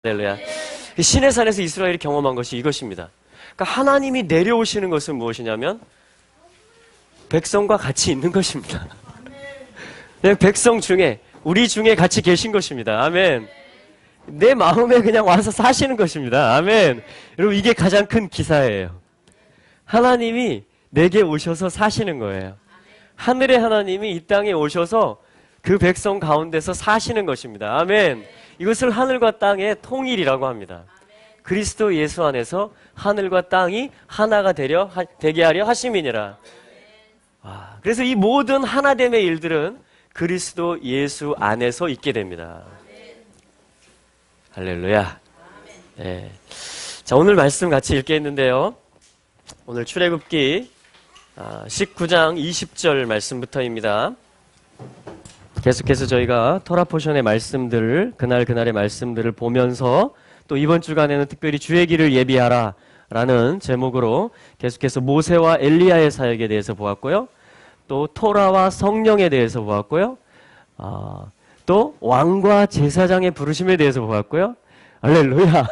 할렐루야. 시내산에서 이스라엘이 경험한 것이 이것입니다. 그러니까 하나님이 내려오시는 것은 무엇이냐면 백성과 같이 있는 것입니다. 그냥 백성 중에, 우리 중에 같이 계신 것입니다. 아멘. 내 마음에 그냥 와서 사시는 것입니다. 아멘. 여러분, 이게 가장 큰 기사예요. 하나님이 내게 오셔서 사시는 거예요. 하늘의 하나님이 이 땅에 오셔서 그 백성 가운데서 사시는 것입니다. 아멘. 이것을 하늘과 땅의 통일이라고 합니다. 그리스도 예수 안에서 하늘과 땅이 하나가 되게 하려 하심이니라. 그래서 이 모든 하나됨의 일들은 그리스도 예수 안에서 있게 됩니다. 할렐루야. 네. 자, 오늘 말씀 같이 읽겠는데요. 오늘 출애굽기 19장 20절 말씀부터입니다. 계속해서 저희가 토라 포션의 말씀들을, 그날의 말씀들을 보면서 또 이번 주간에는 특별히 주의 길을 예비하라 라는 제목으로 계속해서 모세와 엘리야의 사역에 대해서 보았고요. 또 토라와 성령에 대해서 보았고요. 또 왕과 제사장의 부르심에 대해서 보았고요. 할렐루야.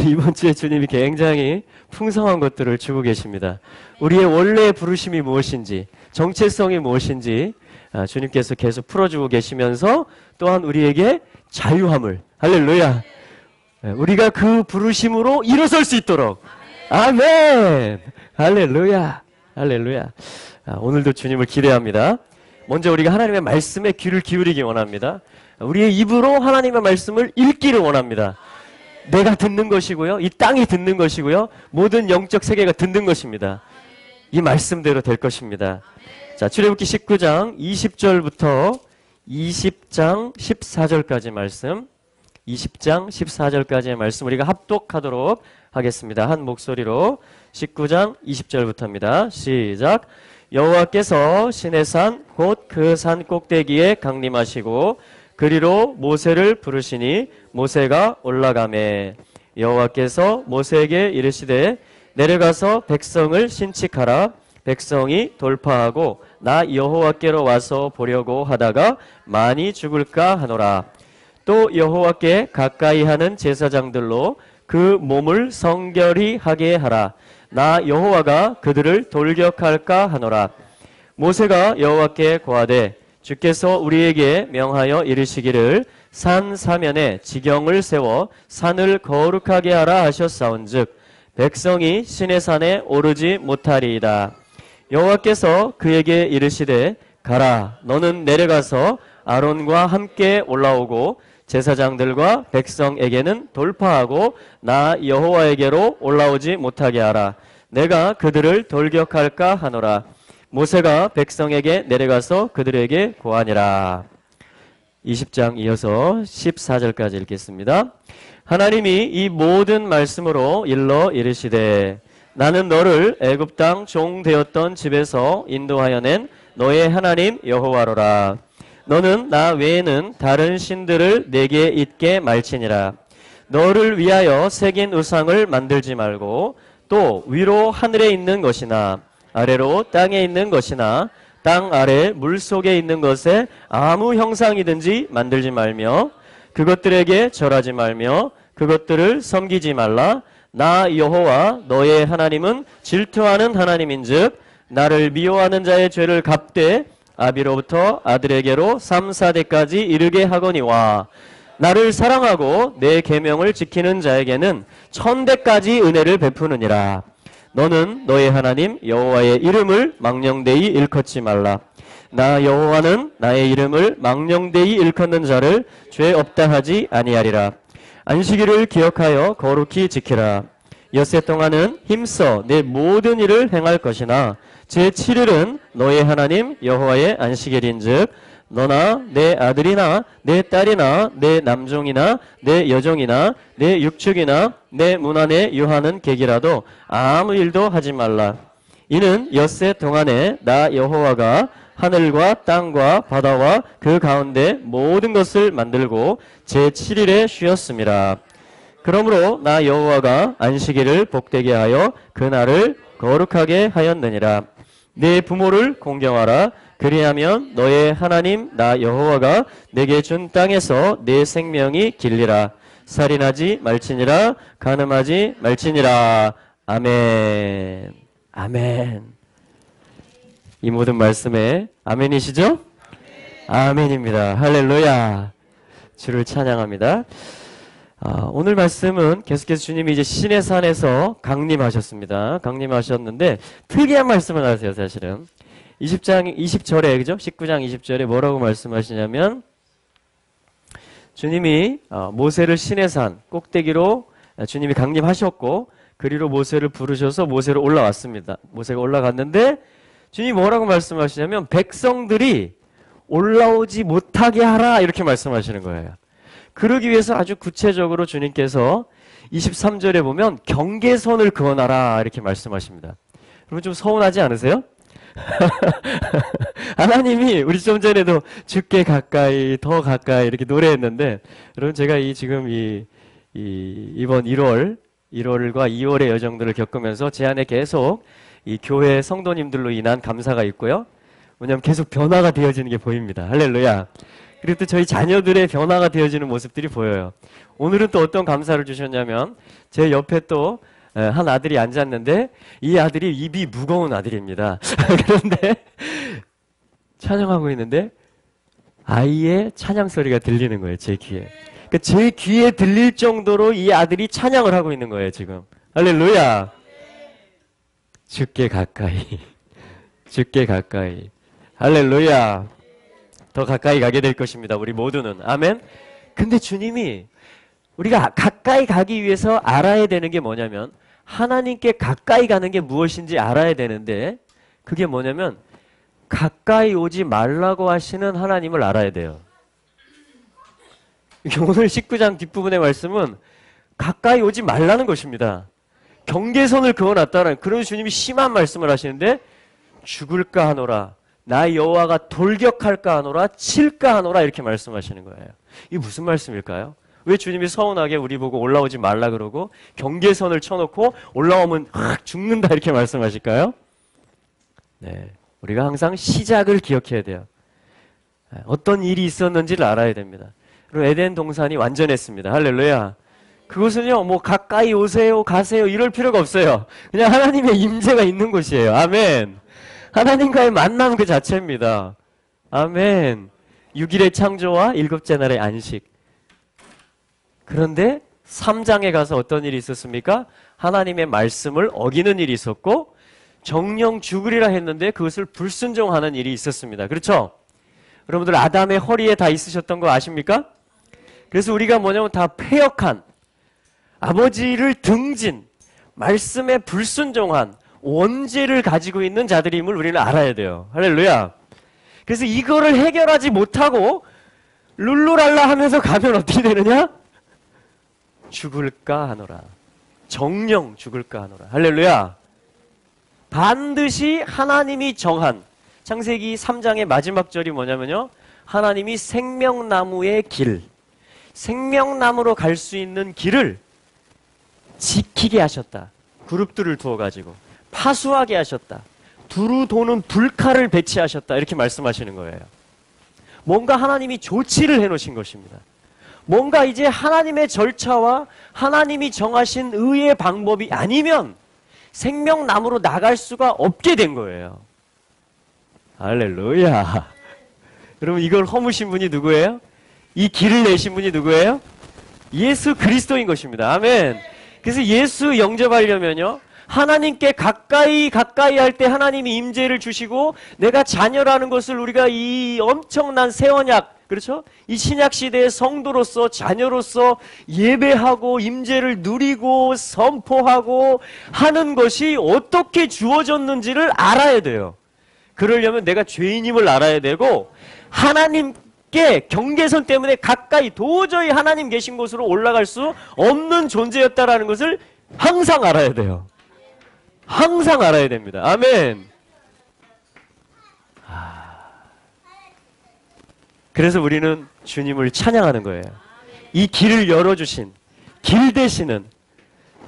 이번 주에 주님이 굉장히 풍성한 것들을 주고 계십니다. 우리의 원래의 부르심이 무엇인지, 정체성이 무엇인지 주님께서 계속 풀어주고 계시면서 또한 우리에게 자유함을, 할렐루야, 우리가 그 부르심으로 일어설 수 있도록, 아멘, 할렐루야, 할렐루야. 오늘도 주님을 기대합니다. 먼저 우리가 하나님의 말씀에 귀를 기울이기 원합니다. 우리의 입으로 하나님의 말씀을 읽기를 원합니다. 내가 듣는 것이고요, 이 땅이 듣는 것이고요, 모든 영적 세계가 듣는 것입니다. 이 말씀대로 될 것입니다. 자, 출애굽기 19장 20절부터 20장 14절까지 말씀, 20장 14절까지의 말씀 우리가 합독하도록 하겠습니다. 한 목소리로 19장 20절부터입니다. 시작. 여호와께서 시내산 곧 그 산 꼭대기에 강림하시고 그리로 모세를 부르시니 모세가 올라가매 여호와께서 모세에게 이르시되 내려가서 백성을 신칙하라. 백성이 돌파하고 나 여호와께로 와서 보려고 하다가 많이 죽을까 하노라. 또 여호와께 가까이 하는 제사장들로 그 몸을 성결히 하게 하라. 나 여호와가 그들을 돌격할까 하노라. 모세가 여호와께 고하되 주께서 우리에게 명하여 이르시기를 산 사면에 지경을 세워 산을 거룩하게 하라 하셨사온즉 백성이 시내산에 오르지 못하리이다. 여호와께서 그에게 이르시되 가라. 너는 내려가서 아론과 함께 올라오고 제사장들과 백성에게는 돌파하고 나 여호와에게로 올라오지 못하게 하라. 내가 그들을 돌격할까 하노라. 모세가 백성에게 내려가서 그들에게 고하니라. 20장 이어서 14절까지 읽겠습니다. 하나님이 이 모든 말씀으로 일러 이르시되 나는 너를 애굽 땅 종 되었던 집에서 인도하여 낸 너의 하나님 여호와로라. 너는 나 외에는 다른 신들을 내게 있게 말지니라. 너를 위하여 새긴 우상을 만들지 말고 또 위로 하늘에 있는 것이나 아래로 땅에 있는 것이나 땅 아래 물속에 있는 것에 아무 형상이든지 만들지 말며 그것들에게 절하지 말며 그것들을 섬기지 말라. 나 여호와 너의 하나님은 질투하는 하나님인즉 나를 미워하는 자의 죄를 갚되 아비로부터 아들에게로 3, 4대까지 이르게 하거니와 나를 사랑하고 내 계명을 지키는 자에게는 1000대까지 은혜를 베푸느니라. 너는 너의 하나님 여호와의 이름을 망령되이 일컫지 말라. 나 여호와는 나의 이름을 망령되이 일컫는 자를 죄 없다 하지 아니하리라. 안식일을 기억하여 거룩히 지키라. 엿새 동안은 힘써 내 모든 일을 행할 것이나 제7일은 너의 하나님 여호와의 안식일인즉 너나 내 아들이나 내 딸이나 내 남종이나 내 여종이나 내 육축이나 내 문 안에 유하는 객이라도 아무 일도 하지 말라. 이는 엿새 동안에 나 여호와가 하늘과 땅과 바다와 그 가운데 모든 것을 만들고 제7일에 쉬었음이라. 그러므로 나 여호와가 안식일을 복되게 하여 그날을 거룩하게 하였느니라. 내 부모를 공경하라. 그리하면 너의 하나님 나 여호와가 내게 준 땅에서 내 생명이 길리라. 살인하지 말지니라. 간음하지 말지니라. 아멘. 아멘. 이 모든 말씀에 아멘이시죠? 아멘입니다. 할렐루야. 주를 찬양합니다. 오늘 말씀은 계속해서 주님이 이제 시내산에서 강림하셨습니다. 강림하셨는데 특이한 말씀을 하세요, 사실은. 20절에, 그죠? 19장 20절에 뭐라고 말씀하시냐면, 주님이 모세를 시내산 꼭대기로 주님이 강림하셨고, 그리로 모세를 부르셔서 모세로 올라왔습니다. 모세가 올라갔는데, 주님이 뭐라고 말씀하시냐면, 백성들이 올라오지 못하게 하라, 이렇게 말씀하시는 거예요. 그러기 위해서 아주 구체적으로 주님께서 23절에 보면 경계선을 그어놔라, 이렇게 말씀하십니다. 여러분 좀 서운하지 않으세요? 하나님이 우리 좀 전에도 주께 가까이 더 가까이 이렇게 노래했는데, 여러분 제가 지금 이번 1월과 2월의 여정들을 겪으면서 제 안에 계속 이 교회 성도님들로 인한 감사가 있고요. 왜냐하면 계속 변화가 되어지는 게 보입니다. 할렐루야. 그리고 또 저희 자녀들의 변화가 되어지는 모습들이 보여요. 오늘은 또 어떤 감사를 주셨냐면, 제 옆에 또 한 아들이 앉았는데, 이 아들이 입이 무거운 아들입니다. 그런데 찬양하고 있는데 아이의 찬양 소리가 들리는 거예요, 제 귀에. 그러니까 제 귀에 들릴 정도로 이 아들이 찬양을 하고 있는 거예요, 지금. 할렐루야. 주께 가까이, 주께 가까이. 할렐루야. 더 가까이 가게 될 것입니다, 우리 모두는. 아멘. 근데 주님이 우리가 가까이 가기 위해서 알아야 되는 게 뭐냐면, 하나님께 가까이 가는 게 무엇인지 알아야 되는데, 그게 뭐냐면 가까이 오지 말라고 하시는 하나님을 알아야 돼요. 오늘 19장 뒷부분의 말씀은 가까이 오지 말라는 것입니다. 경계선을 그어놨다는 그런 주님이 심한 말씀을 하시는데, 죽을까 하노라, 나 여호와가 돌격할까 하노라, 칠까 하노라, 이렇게 말씀하시는 거예요. 이게 무슨 말씀일까요? 왜 주님이 서운하게 우리 보고 올라오지 말라 그러고 경계선을 쳐놓고 올라오면 확 죽는다 이렇게 말씀하실까요? 네, 우리가 항상 시작을 기억해야 돼요. 어떤 일이 있었는지를 알아야 됩니다. 그리고 에덴 동산이 완전했습니다. 할렐루야. 그것은요, 뭐 가까이 오세요, 가세요 이럴 필요가 없어요. 그냥 하나님의 임재가 있는 곳이에요. 아멘. 하나님과의 만남 그 자체입니다. 아멘. 6일의 창조와 7째 날의 안식. 그런데 3장에 가서 어떤 일이 있었습니까? 하나님의 말씀을 어기는 일이 있었고, 정령 죽으리라 했는데 그것을 불순종하는 일이 있었습니다. 그렇죠? 여러분들 아담의 허리에 다 있으셨던 거 아십니까? 그래서 우리가 뭐냐면 다 패역한, 아버지를 등진, 말씀에 불순종한 원죄를 가지고 있는 자들임을 우리는 알아야 돼요. 할렐루야. 그래서 이거를 해결하지 못하고 룰루랄라 하면서 가면 어떻게 되느냐? 죽을까 하노라. 정령 죽을까 하노라. 할렐루야. 반드시 하나님이 정한, 창세기 3장의 마지막 절이 뭐냐면요, 하나님이 생명나무의 길, 생명나무로 갈 수 있는 길을 지키게 하셨다. 그룹들을 두어가지고 파수하게 하셨다. 두루 도는 불칼을 배치하셨다. 이렇게 말씀하시는 거예요. 뭔가 하나님이 조치를 해놓으신 것입니다. 뭔가 이제 하나님의 절차와 하나님이 정하신 의의 방법이 아니면 생명나무로 나갈 수가 없게 된 거예요. 할렐루야. 여러분 이걸 허무신 분이 누구예요? 이 길을 내신 분이 누구예요? 예수 그리스도인 것입니다. 아멘. 그래서 예수 영접하려면요, 하나님께 가까이 할 때 하나님이 임재를 주시고, 내가 자녀라는 것을 우리가 이 엄청난 새 언약, 그렇죠? 이 신약 시대의 성도로서, 자녀로서 예배하고 임재를 누리고 선포하고 하는 것이 어떻게 주어졌는지를 알아야 돼요. 그러려면 내가 죄인임을 알아야 되고, 하나님께 경계선 때문에 가까이 도저히 하나님 계신 곳으로 올라갈 수 없는 존재였다라는 것을 항상 알아야 돼요. 항상 알아야 됩니다. 아멘. 그래서 우리는 주님을 찬양하는 거예요. 이 길을 열어주신, 길 되시는,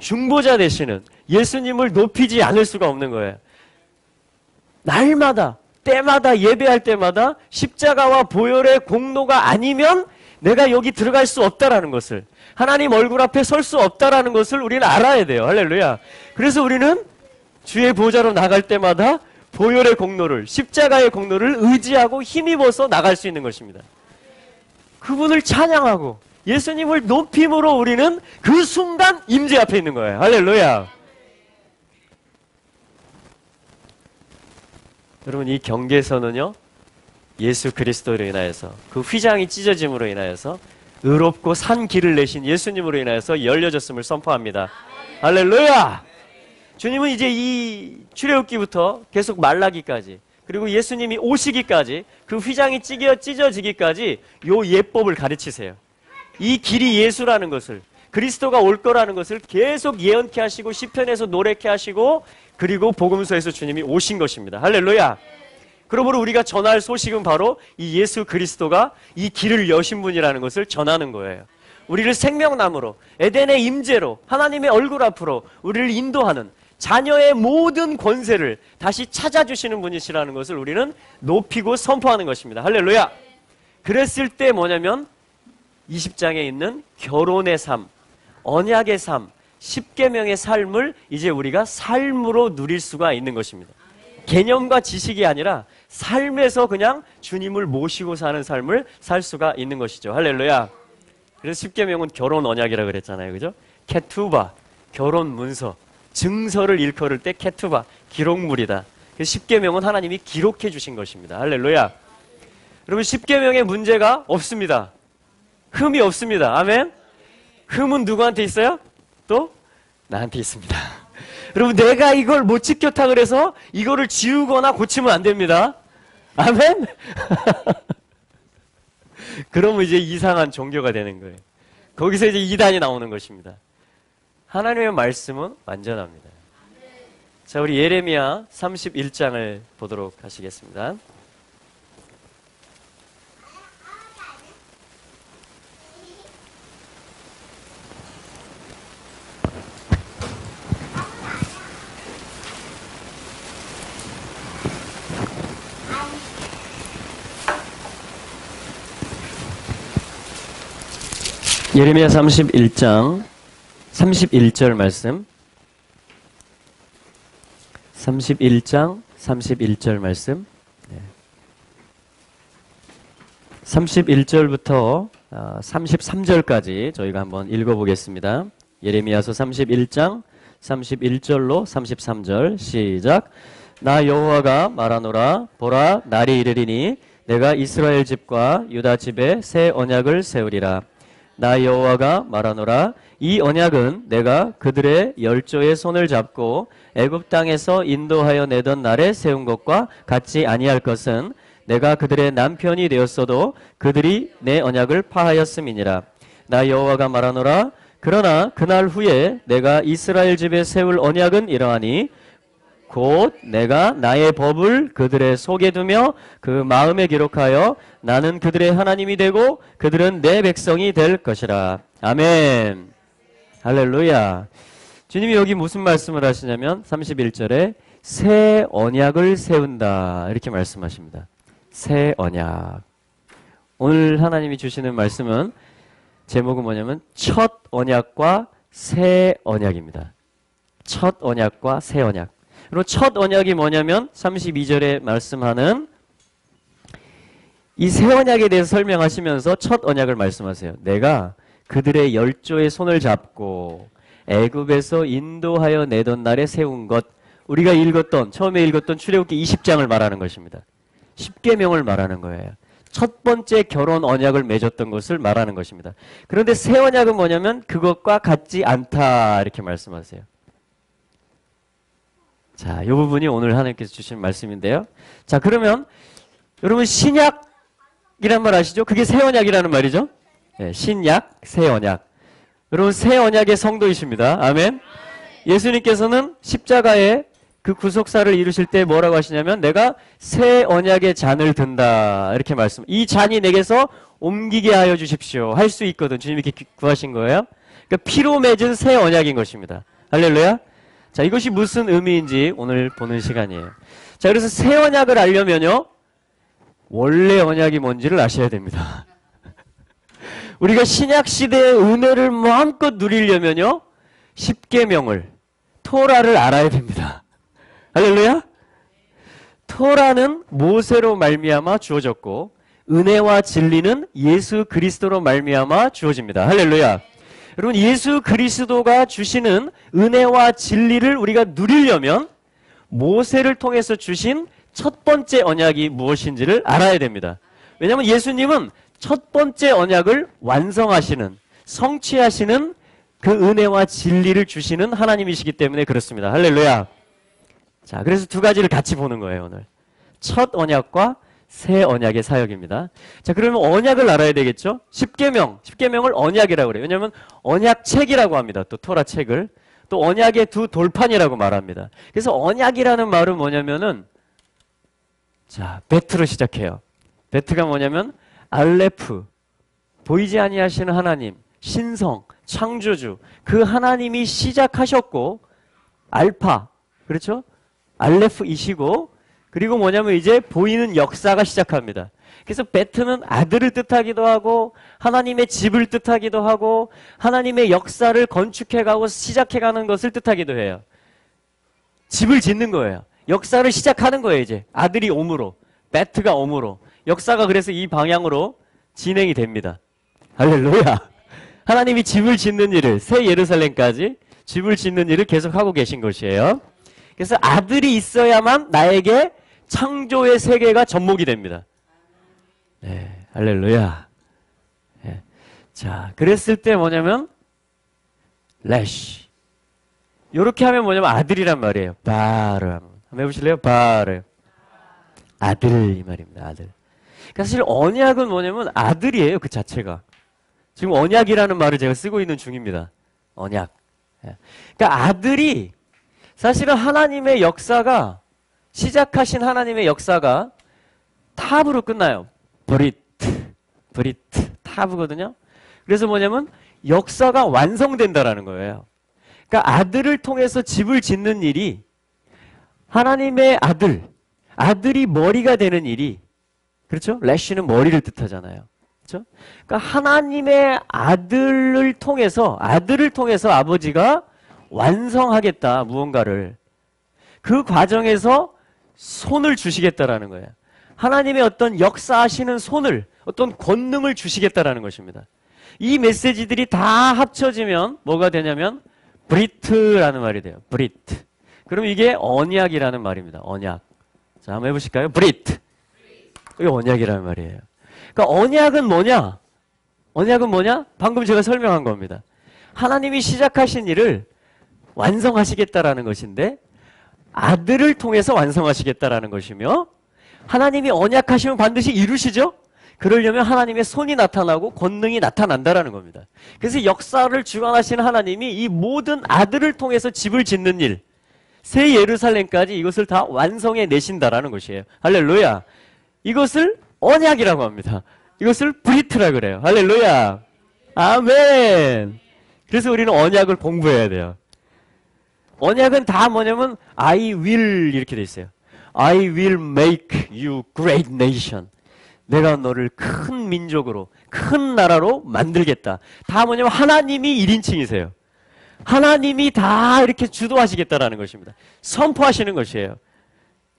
중보자 되시는 예수님을 높이지 않을 수가 없는 거예요. 날마다, 때마다, 예배할 때마다 십자가와 보혈의 공로가 아니면 내가 여기 들어갈 수 없다라는 것을, 하나님 얼굴 앞에 설 수 없다라는 것을 우리는 알아야 돼요. 할렐루야. 그래서 우리는 주의 보좌로 나갈 때마다 보혈의 공로를, 십자가의 공로를 의지하고 힘입어서 나갈 수 있는 것입니다. 그분을 찬양하고 예수님을 높임으로 우리는 그 순간 임재 앞에 있는 거예요. 할렐루야. 여러분, 이 경계선은요, 예수 그리스도로 인하여서, 그 휘장이 찢어짐으로 인하여서 의롭고 산 길을 내신 예수님으로 인하여서 열려졌음을 선포합니다. 할렐루야. 주님은 이제 이 출애굽기부터 계속 말라기까지, 그리고 예수님이 오시기까지, 그 휘장이 찢어지기까지 요 예법을 가르치세요. 이 길이 예수라는 것을, 그리스도가 올 거라는 것을 계속 예언케 하시고 시편에서 노래케 하시고, 그리고 복음서에서 주님이 오신 것입니다. 할렐루야. 그러므로 우리가 전할 소식은 바로 이 예수 그리스도가 이 길을 여신 분이라는 것을 전하는 거예요. 우리를 생명나무로, 에덴의 임재로, 하나님의 얼굴 앞으로 우리를 인도하는, 자녀의 모든 권세를 다시 찾아주시는 분이시라는 것을 우리는 높이고 선포하는 것입니다. 할렐루야. 그랬을 때 뭐냐면 20장에 있는 결혼의 삶, 언약의 삶, 십계명의 삶을 이제 우리가 삶으로 누릴 수가 있는 것입니다. 개념과 지식이 아니라 삶에서 그냥 주님을 모시고 사는 삶을 살 수가 있는 것이죠. 할렐루야. 그래서 십계명은 결혼 언약이라고 그랬잖아요. 그죠? 케투바, 결혼 문서, 증서를 일컬을 때 케투바, 기록물이다. 그래서 십계명은 하나님이 기록해 주신 것입니다. 할렐루야. 여러분, 십계명에 문제가 없습니다. 흠이 없습니다. 아멘. 흠은 누구한테 있어요? 또 나한테 있습니다. 여러분, 내가 이걸 못 지켰다 그래서 이거를 지우거나 고치면 안 됩니다. 아멘. 그러면 이제 이상한 종교가 되는 거예요. 거기서 이제 이단이 나오는 것입니다. 하나님의 말씀은 완전합니다. 자, 우리 예레미야 31장을 보도록 하시겠습니다. 예레미야 31장 31절 말씀. 31장 31절 말씀. 31절부터 33절까지 저희가 한번 읽어보겠습니다. 예레미야서 31장 31절로 33절 시작. 나 여호와가 말하노라. 보라, 날이 이르리니 내가 이스라엘 집과 유다 집에 새 언약을 세우리라. 나 여호와가 말하노라. 이 언약은 내가 그들의 열조의 손을 잡고 애굽 땅에서 인도하여 내던 날에 세운 것과 같지 아니할 것은 내가 그들의 남편이 되었어도 그들이 내 언약을 파하였음이니라. 나 여호와가 말하노라. 그러나 그날 후에 내가 이스라엘 집에 세울 언약은 이러하니 곧 내가 나의 법을 그들의 속에 두며 그 마음에 기록하여 나는 그들의 하나님이 되고 그들은 내 백성이 될 것이라. 아멘. 할렐루야. 주님이 여기 무슨 말씀을 하시냐면 31절에 새 언약을 세운다 이렇게 말씀하십니다. 새 언약. 오늘 하나님이 주시는 말씀은 제목은 뭐냐면 첫 언약과 새 언약입니다. 첫 언약과 새 언약. 그리고 첫 언약이 뭐냐면 32절에 말씀하는 이 새 언약에 대해서 설명하시면서 첫 언약을 말씀하세요. 내가 그들의 열조의 손을 잡고 애굽에서 인도하여 내던 날에 세운 것. 우리가 처음에 읽었던 출애굽기 20장을 말하는 것입니다. 십계명을 말하는 거예요. 첫 번째 결혼 언약을 맺었던 것을 말하는 것입니다. 그런데 새 언약은 뭐냐면 그것과 같지 않다 이렇게 말씀하세요. 자, 이 부분이 오늘 하나님께서 주신 말씀인데요. 자, 그러면 여러분 신약이란 말 아시죠? 그게 새 언약이라는 말이죠. 네, 신약, 새 언약. 여러분 새 언약의 성도이십니다. 아멘. 예수님께서는 십자가에 그 구속사를 이루실 때 뭐라고 하시냐면 내가 새 언약의 잔을 든다 이렇게 말씀. 이 잔이 내게서 옮기게 하여 주십시오. 할 수 있거든. 주님이 이렇게 구하신 거예요. 그러니까 피로 맺은 새 언약인 것입니다. 할렐루야. 자, 이것이 무슨 의미인지 오늘 보는 시간이에요. 자, 그래서 새 언약을 알려면요 원래 언약이 뭔지를 아셔야 됩니다. 우리가 신약시대의 은혜를 마음껏 누리려면요, 십계명을, 토라를 알아야 됩니다. 할렐루야? 토라는 모세로 말미암아 주어졌고 은혜와 진리는 예수 그리스도로 말미암아 주어집니다. 할렐루야. 여러분, 예수 그리스도가 주시는 은혜와 진리를 우리가 누리려면 모세를 통해서 주신 첫 번째 언약이 무엇인지를 알아야 됩니다. 왜냐하면 예수님은 첫 번째 언약을 완성하시는, 성취하시는 그 은혜와 진리를 주시는 하나님이시기 때문에 그렇습니다. 할렐루야. 자, 그래서 두 가지를 같이 보는 거예요, 오늘. 첫 언약과 새 언약의 사역입니다. 자, 그러면 언약을 알아야 되겠죠? 십계명을 언약이라고 그래요. 왜냐하면 언약책이라고 합니다. 또 토라 책을. 또 언약의 두 돌판이라고 말합니다. 그래서 언약이라는 말은 뭐냐면은, 자, 베트로 시작해요. 베트가 뭐냐면 알레프, 보이지 아니하시는 하나님, 신성, 창조주, 그 하나님이 시작하셨고, 알파, 그렇죠? 알레프이시고, 그리고 뭐냐면 이제 보이는 역사가 시작합니다. 그래서 베트는 아들을 뜻하기도 하고, 하나님의 집을 뜻하기도 하고, 하나님의 역사를 건축해가고 시작해가는 것을 뜻하기도 해요. 집을 짓는 거예요. 역사를 시작하는 거예요, 이제. 아들이 옴으로, 베트가 옴으로. 역사가 그래서 이 방향으로 진행이 됩니다. 할렐루야. 하나님이 집을 짓는 일을, 새 예루살렘까지 집을 짓는 일을 계속하고 계신 것이에요. 그래서 아들이 있어야만 나에게 창조의 세계가 접목이 됩니다. 네, 할렐루야. 네. 자, 그랬을 때 뭐냐면 레시. 요렇게 하면 뭐냐면 아들이란 말이에요. 바르. 한번 해보실래요? 바르. 아들, 이 말입니다. 아들. 그러니까 사실 언약은 뭐냐면 아들이에요, 그 자체가. 지금 언약이라는 말을 제가 쓰고 있는 중입니다. 언약. 그러니까 아들이 사실은 하나님의 역사가, 시작하신 하나님의 역사가 탑으로 끝나요. 브리트, 탑이거든요. 그래서 뭐냐면 역사가 완성된다라는 거예요. 그러니까 아들을 통해서 집을 짓는 일이, 하나님의 아들이 머리가 되는 일이, 그렇죠? 레쉬는 머리를 뜻하잖아요. 그렇죠? 그러니까 하나님의 아들을 통해서 아버지가 완성하겠다, 무언가를. 그 과정에서 손을 주시겠다라는 거예요. 하나님의 어떤 역사하시는 손을, 어떤 권능을 주시겠다라는 것입니다. 이 메시지들이 다 합쳐지면 뭐가 되냐면 브리트라는 말이 돼요. 브리트. 그럼 이게 언약이라는 말입니다. 언약. 자, 한번 해보실까요? 브리트. 이게 언약이라는 말이에요. 그러니까 언약은 뭐냐? 언약은 뭐냐? 방금 제가 설명한 겁니다. 하나님이 시작하신 일을 완성하시겠다라는 것인데, 아들을 통해서 완성하시겠다라는 것이며, 하나님이 언약하시면 반드시 이루시죠? 그러려면 하나님의 손이 나타나고 권능이 나타난다라는 겁니다. 그래서 역사를 주관하시는 하나님이 이 모든 아들을 통해서 집을 짓는 일, 새 예루살렘까지 이것을 다 완성해 내신다라는 것이에요. 할렐루야. 이것을 언약이라고 합니다. 이것을 브리트라 그래요. 할렐루야. 아멘. 그래서 우리는 언약을 공부해야 돼요. 언약은 다 뭐냐면 I will 이렇게 돼 있어요. I will make you great nation. 내가 너를 큰 민족으로, 큰 나라로 만들겠다. 다 뭐냐면 하나님이 1인칭이세요. 하나님이 다 이렇게 주도하시겠다라는 것입니다. 선포하시는 것이에요.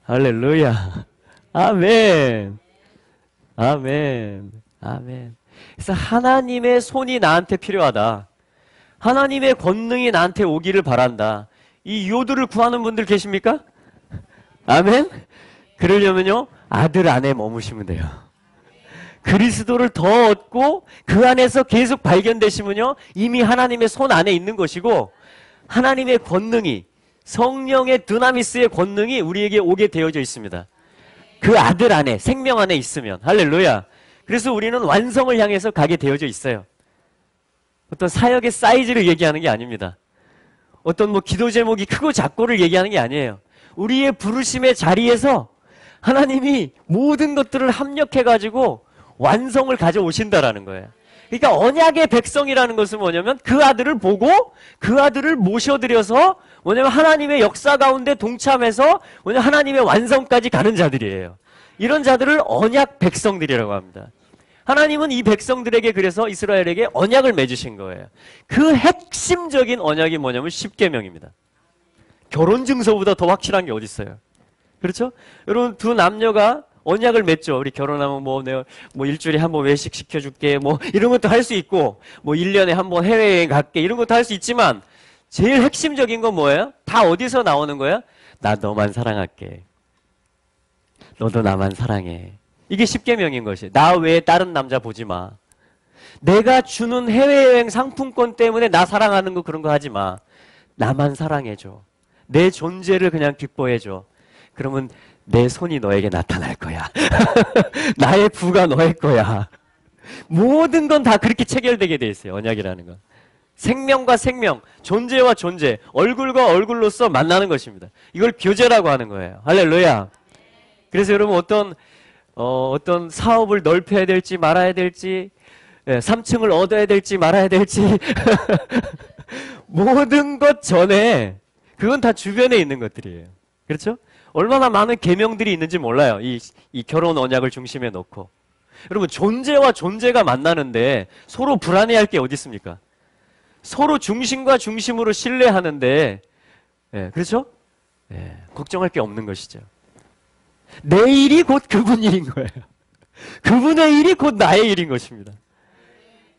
할렐루야. 아멘. 아멘. 아멘. 그래서 하나님의 손이 나한테 필요하다. 하나님의 권능이 나한테 오기를 바란다. 이 요들을 구하는 분들 계십니까? 아멘. 그러려면요, 아들 안에 머무시면 돼요. 그리스도를 더 얻고 그 안에서 계속 발견되시면요, 이미 하나님의 손 안에 있는 것이고, 하나님의 권능이, 성령의 드나미스의 권능이 우리에게 오게 되어져 있습니다. 그 아들 안에, 생명 안에 있으면. 할렐루야. 그래서 우리는 완성을 향해서 가게 되어져 있어요. 어떤 사역의 사이즈를 얘기하는 게 아닙니다. 어떤 뭐 기도 제목이 크고 작고를 얘기하는 게 아니에요. 우리의 부르심의 자리에서 하나님이 모든 것들을 합력해가지고 완성을 가져오신다라는 거예요. 그러니까 언약의 백성이라는 것은 뭐냐면 그 아들을 보고 그 아들을 모셔드려서 뭐냐면 하나님의 역사 가운데 동참해서 뭐냐면 하나님의 완성까지 가는 자들이에요. 이런 자들을 언약 백성들이라고 합니다. 하나님은 이 백성들에게 그래서 이스라엘에게 언약을 맺으신 거예요. 그 핵심적인 언약이 뭐냐면 십계명입니다. 결혼 증서보다 더 확실한 게 어디 있어요? 그렇죠? 여러분 두 남녀가 언약을 맺죠. 우리 결혼하면 내가 일주일에 한 번 외식 시켜줄게 이런 것도 할 수 있고 1년에 한 번 해외여행 갈게 이런 것도 할 수 있지만 제일 핵심적인 건 뭐예요? 다 어디서 나오는 거예요? 나 너만 사랑할게. 너도 나만 사랑해. 이게 십계명인 것이. 나 외에 다른 남자 보지 마. 내가 주는 해외여행 상품권 때문에 나 사랑하는 거 그런 거 하지 마. 나만 사랑해줘. 내 존재를 그냥 기뻐해줘. 그러면 내 손이 너에게 나타날 거야. 나의 부가 너의 거야. 모든 건 다 그렇게 체결되게 돼 있어요. 언약이라는 건. 생명과 생명, 존재와 존재, 얼굴과 얼굴로서 만나는 것입니다. 이걸 교제라고 하는 거예요. 할렐루야. 그래서 여러분 어떤 사업을 넓혀야 될지 말아야 될지 3층을 얻어야 될지 말아야 될지 모든 것 전에 그건 다 주변에 있는 것들이에요. 그렇죠? 얼마나 많은 계명들이 있는지 몰라요. 이 결혼 언약을 중심에 놓고. 여러분 존재와 존재가 만나는데 서로 불안해할 게 어디 있습니까? 서로 중심과 중심으로 신뢰하는데 그렇죠? 걱정할 게 없는 것이죠. 내 일이 곧 그분 일인 거예요. 그분의 일이 곧 나의 일인 것입니다.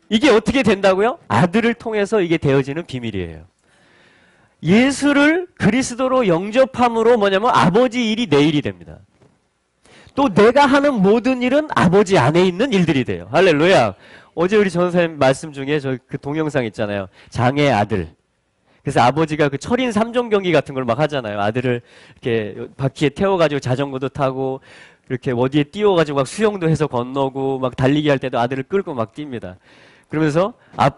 이게 어떻게 된다고요? 아들을 통해서 이게 되어지는 비밀이에요. 예수를 그리스도로 영접함으로 뭐냐면 아버지 일이 내 일이 됩니다. 또 내가 하는 모든 일은 아버지 안에 있는 일들이 돼요. 할렐루야. 어제 우리 전사님 말씀 중에 저 그 동영상 있잖아요. 장의 아들. 그래서 아버지가 그 철인 3종 경기 같은 걸 막 하잖아요. 아들을 이렇게 바퀴에 태워가지고 자전거도 타고 이렇게 어디에 띄워가지고 막 수영도 해서 건너고 막 달리기 할 때도 아들을 끌고 막 뜁니다. 그러면서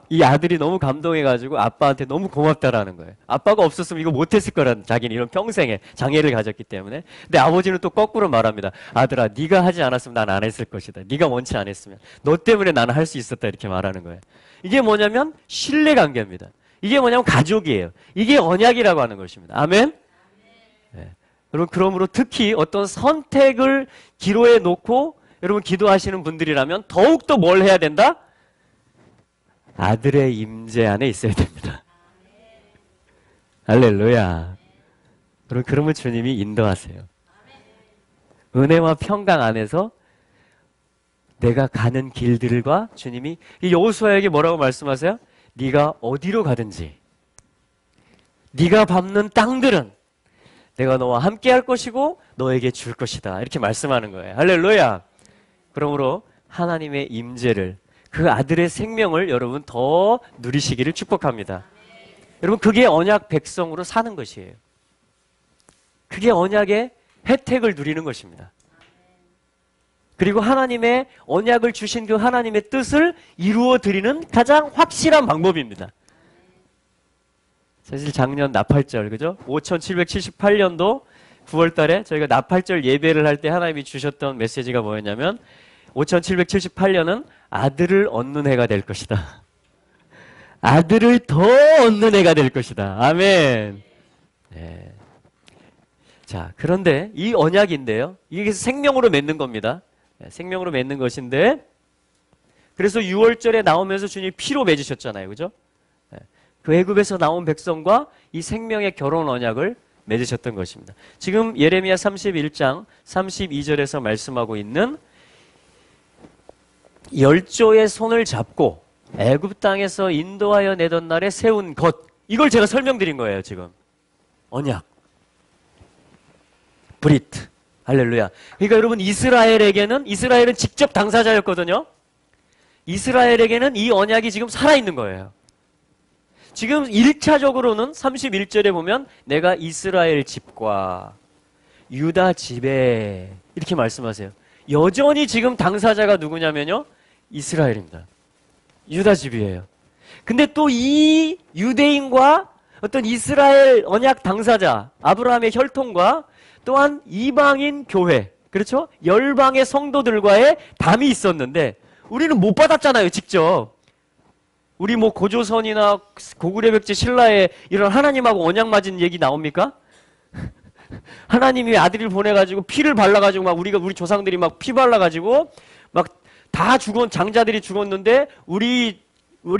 이 아들이 너무 감동해가지고 아빠한테 너무 고맙다라는 거예요. 아빠가 없었으면 이거 못했을 거라는, 자기는 이런 평생에 장애를 가졌기 때문에. 근데 아버지는 또 거꾸로 말합니다. 아들아, 네가 하지 않았으면 난 안 했을 것이다. 네가 원치 않았으면. 너 때문에 나는 할 수 있었다. 이렇게 말하는 거예요. 이게 뭐냐면 신뢰관계입니다. 이게 뭐냐면 가족이에요. 이게 언약이라고 하는 것입니다. 아멘? 네. 여러분, 그러므로 특히 어떤 선택을 기로에 놓고 여러분 기도하시는 분들이라면 더욱더 뭘 해야 된다? 아들의 임재 안에 있어야 됩니다. 할렐루야. 그러면 주님이 인도하세요. 은혜와 평강 안에서 내가 가는 길들과 주님이 여호수아에게 뭐라고 말씀하세요? 네가 어디로 가든지 네가 밟는 땅들은 내가 너와 함께 할 것이고 너에게 줄 것이다. 이렇게 말씀하는 거예요. 할렐루야. 그러므로 하나님의 임재를, 그 아들의 생명을 여러분 더 누리시기를 축복합니다. 여러분, 그게 언약 백성으로 사는 것이에요. 그게 언약의 혜택을 누리는 것입니다. 그리고 하나님의 언약을 주신 그 하나님의 뜻을 이루어 드리는 가장 확실한 방법입니다. 사실 작년 나팔절, 그죠? 5778년도 9월 달에 저희가 나팔절 예배를 할 때 하나님이 주셨던 메시지가 뭐였냐면 5778년은 아들을 얻는 해가 될 것이다. 아들을 더 얻는 해가 될 것이다. 아멘. 네. 자, 그런데 이 언약인데요. 이게 생명으로 맺는 겁니다. 네, 생명으로 맺는 것인데, 그래서 6월절에 나오면서 주님이 피로 맺으셨잖아요. 그죠? 네. 그 애굽에서 나온 백성과 이 생명의 결혼 언약을 맺으셨던 것입니다. 지금 예레미야 31장 32절에서 말씀하고 있는 열조의 손을 잡고 애굽 땅에서 인도하여 내던 날에 세운 것, 이걸 제가 설명드린 거예요. 지금 언약, 브리트. 할렐루야. 그러니까 여러분, 이스라엘은 직접 당사자였거든요. 이스라엘에게는 이 언약이 지금 살아있는 거예요. 지금 1차적으로는 31절에 보면 내가 이스라엘 집과 유다 집에 이렇게 말씀하세요. 여전히 지금 당사자가 누구냐면요, 이스라엘입니다. 유다 집이에요. 근데 또 이 유대인과 어떤 이스라엘 언약 당사자 아브라함의 혈통과 또한 이방인 교회, 그렇죠? 열방의 성도들과의 담이 있었는데 우리는 못 받았잖아요. 직접 우리 고조선이나 고구려 백제 신라에 이런 하나님하고 언약 맺은 얘기 나옵니까? 하나님이 아들을 보내가지고 피를 발라가지고 우리 조상들이 피 발라가지고 다 장자들이 죽었는데 우리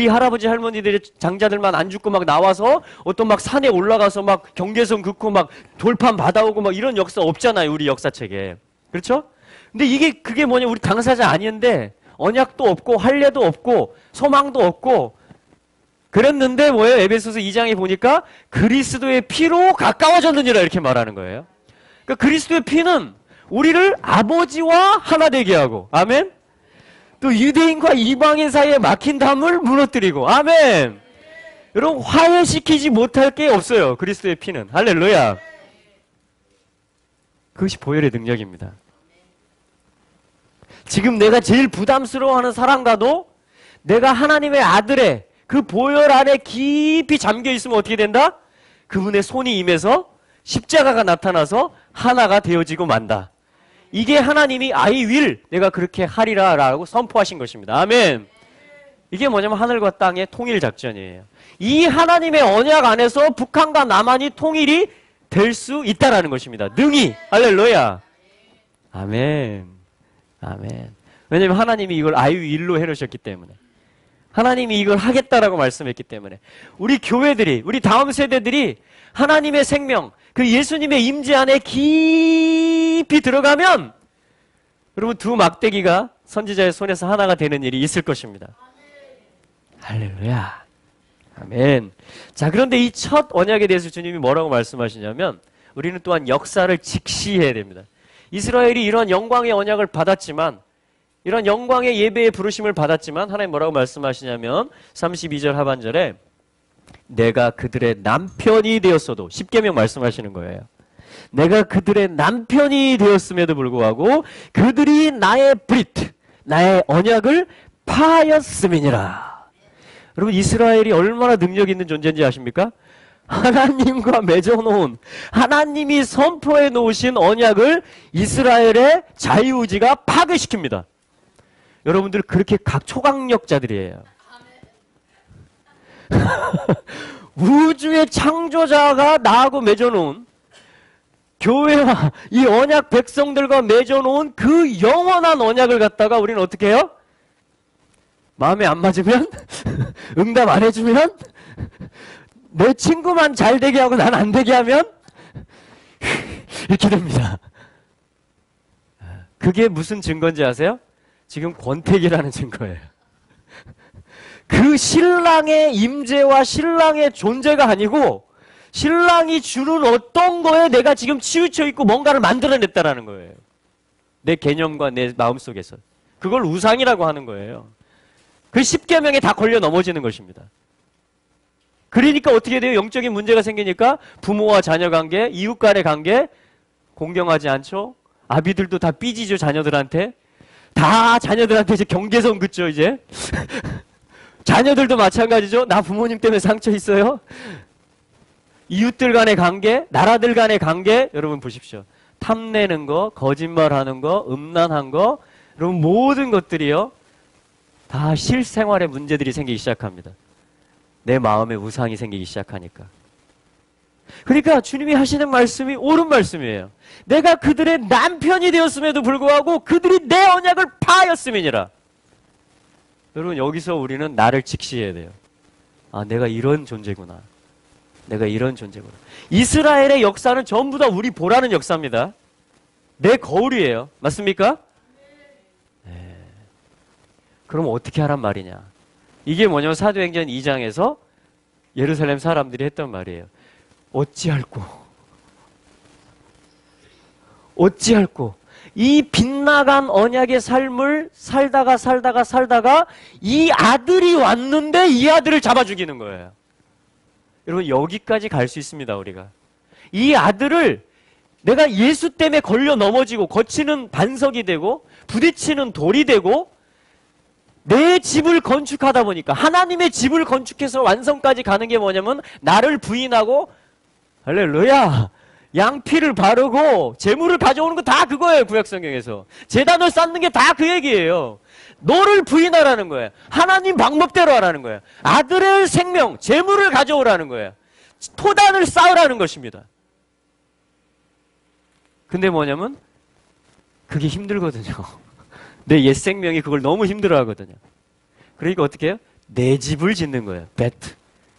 할아버지 할머니들의 장자들만 안 죽고 막 나와서 어떤 막 산에 올라가서 막 경계선 긋고 막 돌판 받아오고 막 이런 역사 없잖아요. 우리 역사책에. 그렇죠? 근데 그게 뭐냐, 우리 당사자 아닌데 언약도 없고 할례도 없고 소망도 없고 그랬는데 뭐예요? 에베소서 2장에 보니까 그리스도의 피로 가까워졌느니라 이렇게 말하는 거예요. 그러니까 그리스도의 피는 우리를 아버지와 하나 되게 하고, 아멘. 또 유대인과 이방인 사이에 막힌 담을 무너뜨리고, 아멘. 여러분, 화해시키지 못할 게 없어요. 그리스도의 피는. 할렐루야. 그것이 보혈의 능력입니다. 지금 내가 제일 부담스러워하는 사람과도 내가 하나님의 아들의 그 보혈 안에 깊이 잠겨 있으면 어떻게 된다? 그분의 손이 임해서 십자가가 나타나서 하나가 되어지고 만다. 이게 하나님이 I will, 내가 그렇게 하리라 라고 선포하신 것입니다. 아멘. 이게 뭐냐면 하늘과 땅의 통일 작전이에요. 이 하나님의 언약 안에서 북한과 남한이 통일이 될 수 있다라는 것입니다. 능히. 할렐루야. 아멘. 아멘. 왜냐하면 하나님이 이걸 I will로 해놓으셨기 때문에. 하나님이 이걸 하겠다라고 말씀했기 때문에. 우리 교회들이, 우리 다음 세대들이 하나님의 생명, 그 예수님의 임재 안에 깊이 들어가면 여러분 두 막대기가 선지자의 손에서 하나가 되는 일이 있을 것입니다. 할렐루야. 아멘. 자, 그런데 이 첫 언약에 대해서 주님이 뭐라고 말씀하시냐면 우리는 또한 역사를 직시해야 됩니다. 이스라엘이 이런 영광의 언약을 받았지만, 이런 영광의 예배의 부르심을 받았지만 하나님 뭐라고 말씀하시냐면 32절 하반절에 내가 그들의 남편이 되었어도, 십계명 말씀하시는 거예요. 내가 그들의 남편이 되었음에도 불구하고 그들이 나의 브리트, 나의 언약을 파하였음이니라. 여러분, 이스라엘이 얼마나 능력 있는 존재인지 아십니까? 하나님과 맺어놓은, 하나님이 선포해 놓으신 언약을 이스라엘의 자유의지가 파괴시킵니다. 여러분들 그렇게 초강력자들이에요. 우주의 창조자가 나하고 맺어놓은, 교회와 이 언약 백성들과 맺어놓은 그 영원한 언약을 갖다가 우리는 어떻게 해요? 마음에 안 맞으면? 응답 안 해주면? 내 친구만 잘 되게 하고 난 안 되게 하면? 이렇게 됩니다. 그게 무슨 증거인지 아세요? 지금 권태기라는 증거예요. 그 신랑의 임재와 신랑의 존재가 아니고 신랑이 주는 어떤 거에 내가 지금 치우쳐 있고 뭔가를 만들어냈다라는 거예요. 내 개념과 내 마음속에서. 그걸 우상이라고 하는 거예요. 그 10계명에 다 걸려 넘어지는 것입니다. 그러니까 어떻게 돼요? 영적인 문제가 생기니까 부모와 자녀 관계, 이웃 간의 관계 공경하지 않죠? 아비들도 다 삐지죠, 자녀들한테. 다 자녀들한테 이제 경계선 긋죠, 이제. 자녀들도 마찬가지죠. 나 부모님 때문에 상처 있어요. 이웃들 간의 관계, 나라들 간의 관계, 여러분 보십시오. 탐내는 거, 거짓말하는 거, 음란한 거, 여러분 모든 것들이요. 다 실생활에 문제들이 생기기 시작합니다. 내 마음에 우상이 생기기 시작하니까. 그러니까 주님이 하시는 말씀이 옳은 말씀이에요. 내가 그들의 남편이 되었음에도 불구하고 그들이 내 언약을 파하였음이니라. 여러분 여기서 우리는 나를 직시해야 돼요. 아, 내가 이런 존재구나. 내가 이런 존재구나. 이스라엘의 역사는 전부 다 우리 보라는 역사입니다. 내 거울이에요. 맞습니까? 네. 그럼 어떻게 하란 말이냐. 이게 뭐냐면 사도행전 2장에서 예루살렘 사람들이 했던 말이에요. 어찌할꼬 이 빗나간 언약의 삶을 살다가 이 아들이 왔는데 이 아들을 잡아 죽이는 거예요. 여러분 여기까지 갈 수 있습니다. 우리가 이 아들을 내가 예수 때문에 걸려 넘어지고 거치는 반석이 되고 부딪히는 돌이 되고 내 집을 건축하다 보니까 하나님의 집을 건축해서 완성까지 가는 게 뭐냐면 나를 부인하고 할렐루야 양피를 바르고 재물을 가져오는 거 다 그거예요. 구약성경에서 제단을 쌓는 게 다 그 얘기예요. 너를 부인하라는 거예요. 하나님 방법대로 하라는 거예요. 아들의 생명, 재물을 가져오라는 거예요. 토단을 쌓으라는 것입니다. 근데 뭐냐면 그게 힘들거든요. 내 옛 생명이 그걸 너무 힘들어 하거든요. 그러니까 어떻게 해요? 내 집을 짓는 거예요. 베트.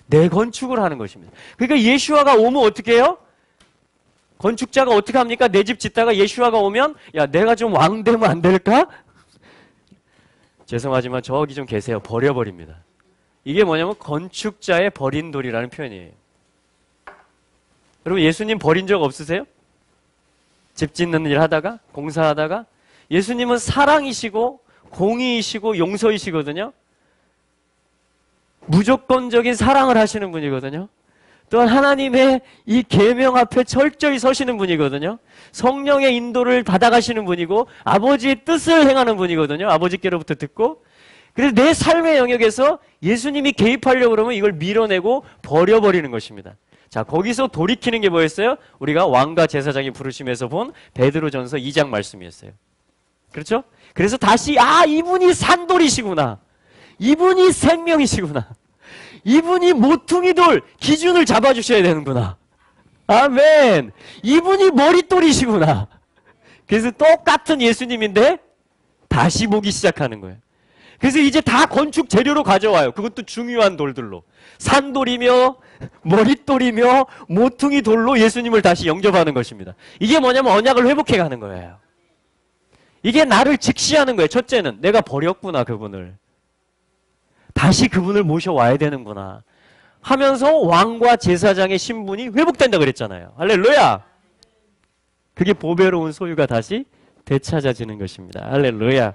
내 건축을 하는 것입니다. 그러니까 예수아가 오면 어떻게 해요? 건축자가 어떻게 합니까? 내 집 짓다가 예수아가 오면 야, 내가 좀 왕 되면 안 될까? 죄송하지만 저기 좀 계세요. 버려버립니다. 이게 뭐냐면 건축자의 버린 돌이라는 표현이에요. 여러분 예수님 버린 적 없으세요? 집 짓는 일 하다가 공사하다가 예수님은 사랑이시고 공의이시고 용서이시거든요. 무조건적인 사랑을 하시는 분이거든요. 또한 하나님의 이 계명 앞에 철저히 서시는 분이거든요. 성령의 인도를 받아가시는 분이고 아버지의 뜻을 행하는 분이거든요. 아버지께로부터 듣고. 그래서 내 삶의 영역에서 예수님이 개입하려고 그러면 이걸 밀어내고 버려버리는 것입니다. 자, 거기서 돌이키는 게 뭐였어요? 우리가 왕과 제사장이 부르심에서 본 베드로전서 2장 말씀이었어요. 그렇죠? 그래서 다시 이분이 산돌이시구나. 이분이 생명이시구나. 이분이 모퉁이 돌 기준을 잡아주셔야 되는구나. 아멘. 이분이 머릿돌이시구나. 그래서 똑같은 예수님인데 다시 보기 시작하는 거예요. 그래서 이제 다 건축 재료로 가져와요. 그것도 중요한 돌들로. 산돌이며 머릿돌이며 모퉁이 돌로 예수님을 다시 영접하는 것입니다. 이게 뭐냐면 언약을 회복해 가는 거예요. 이게 나를 직시하는 거예요. 첫째는 내가 버렸구나, 그분을. 다시 그분을 모셔와야 되는구나 하면서 왕과 제사장의 신분이 회복된다 그랬잖아요. 할렐루야. 그게 보배로운 소유가 다시 되찾아지는 것입니다. 할렐루야.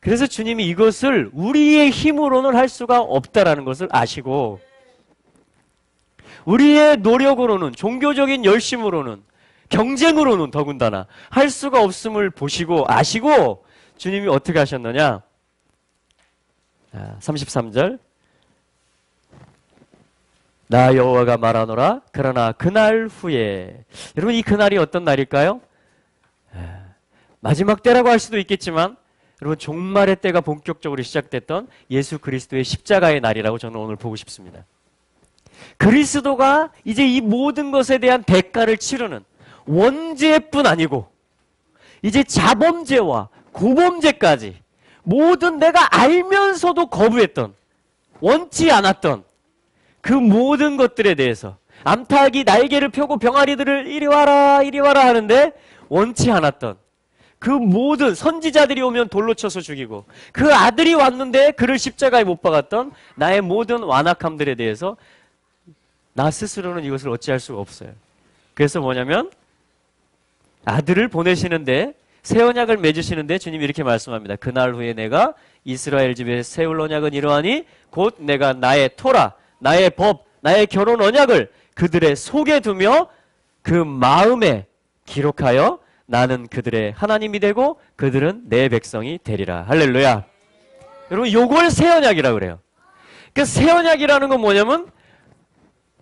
그래서 주님이 이것을 우리의 힘으로는 할 수가 없다라는 것을 아시고 우리의 노력으로는 종교적인 열심으로는 경쟁으로는 더군다나 할 수가 없음을 보시고 아시고 주님이 어떻게 하셨느냐. 33절 나 여호와가 말하노라 그러나 그날 후에 여러분 이 그날이 어떤 날일까요? 마지막 때라고 할 수도 있겠지만 여러분 종말의 때가 본격적으로 시작됐던 예수 그리스도의 십자가의 날이라고 저는 오늘 보고 싶습니다. 그리스도가 이제 이 모든 것에 대한 대가를 치르는 원죄뿐 아니고 이제 자범죄와 고범죄까지 모든 내가 알면서도 거부했던 원치 않았던 그 모든 것들에 대해서 암탉이 날개를 펴고 병아리들을 이리 와라 이리 와라 하는데 원치 않았던 그 모든 선지자들이 오면 돌로 쳐서 죽이고 그 아들이 왔는데 그를 십자가에 못 박았던 나의 모든 완악함들에 대해서 나 스스로는 이것을 어찌할 수가 없어요. 그래서 뭐냐면 아들을 보내시는데 새 언약을 맺으시는데 주님이 이렇게 말씀합니다. 그날 후에 내가 이스라엘 집에 세울 언약은 이러하니 곧 내가 나의 토라, 나의 법, 나의 결혼 언약을 그들의 속에 두며 그 마음에 기록하여 나는 그들의 하나님이 되고 그들은 내 백성이 되리라. 할렐루야. 여러분 요걸 새 언약이라고 그래요. 그러니까 새 언약이라는 건 뭐냐면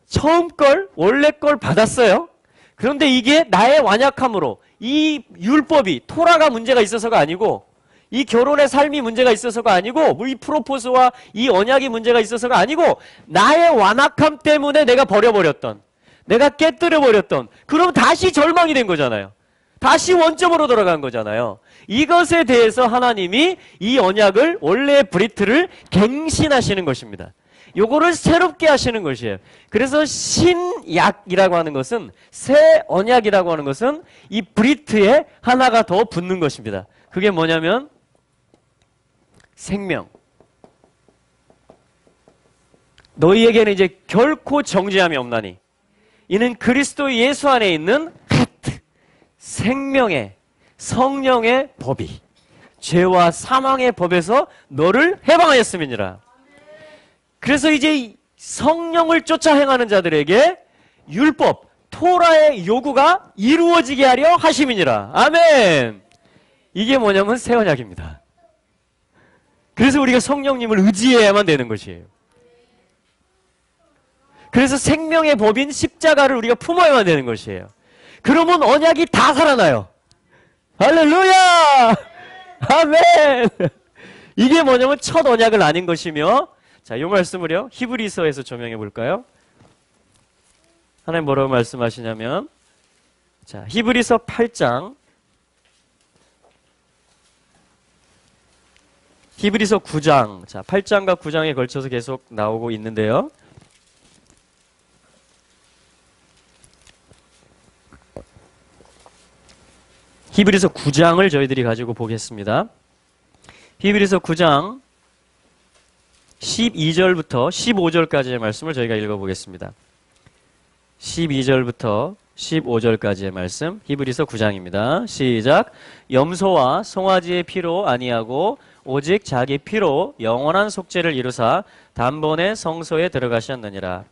처음 걸 원래 걸 받았어요. 그런데 이게 나의 완약함으로 이 율법이 토라가 문제가 있어서가 아니고 이 결혼의 삶이 문제가 있어서가 아니고 이 프로포즈와 이 언약이 문제가 있어서가 아니고 나의 완악함 때문에 내가 버려버렸던 내가 깨뜨려버렸던 그럼 다시 절망이 된 거잖아요. 다시 원점으로 돌아간 거잖아요. 이것에 대해서 하나님이 이 언약을 원래의 브리트를 갱신하시는 것입니다. 요거를 새롭게 하시는 것이에요. 그래서 신약이라고 하는 것은 새 언약이라고 하는 것은 이 브리트에 하나가 더 붙는 것입니다. 그게 뭐냐면 생명. 너희에게는 이제 결코 정죄함이 없나니 이는 그리스도 예수 안에 있는 하트 생명의 성령의 법이 죄와 사망의 법에서 너를 해방하였음이니라. 그래서 이제 성령을 쫓아 행하는 자들에게 율법, 토라의 요구가 이루어지게 하려 하심이니라. 아멘. 이게 뭐냐면 새 언약입니다. 그래서 우리가 성령님을 의지해야만 되는 것이에요. 그래서 생명의 법인 십자가를 우리가 품어야만 되는 것이에요. 그러면 언약이 다 살아나요. 할렐루야! 아멘! 이게 뭐냐면 첫 언약을 아닌 것이며 자, 이 말씀을요. 히브리서에서 조명해 볼까요? 하나님 뭐라고 말씀하시냐면 자, 히브리서 8장 히브리서 9장, 자, 8장과 9장에 걸쳐서 계속 나오고 있는데요. 히브리서 9장을 저희들이 가지고 보겠습니다. 히브리서 9장 12절부터 15절까지의 말씀을 저희가 읽어보겠습니다. 12절부터 15절까지의 말씀, 히브리서 9장입니다. 시작. 염소와 송아지의 피로 아니하고 오직 자기 피로 영원한 속죄를 이루사 단번에 성소에 들어가셨느니라.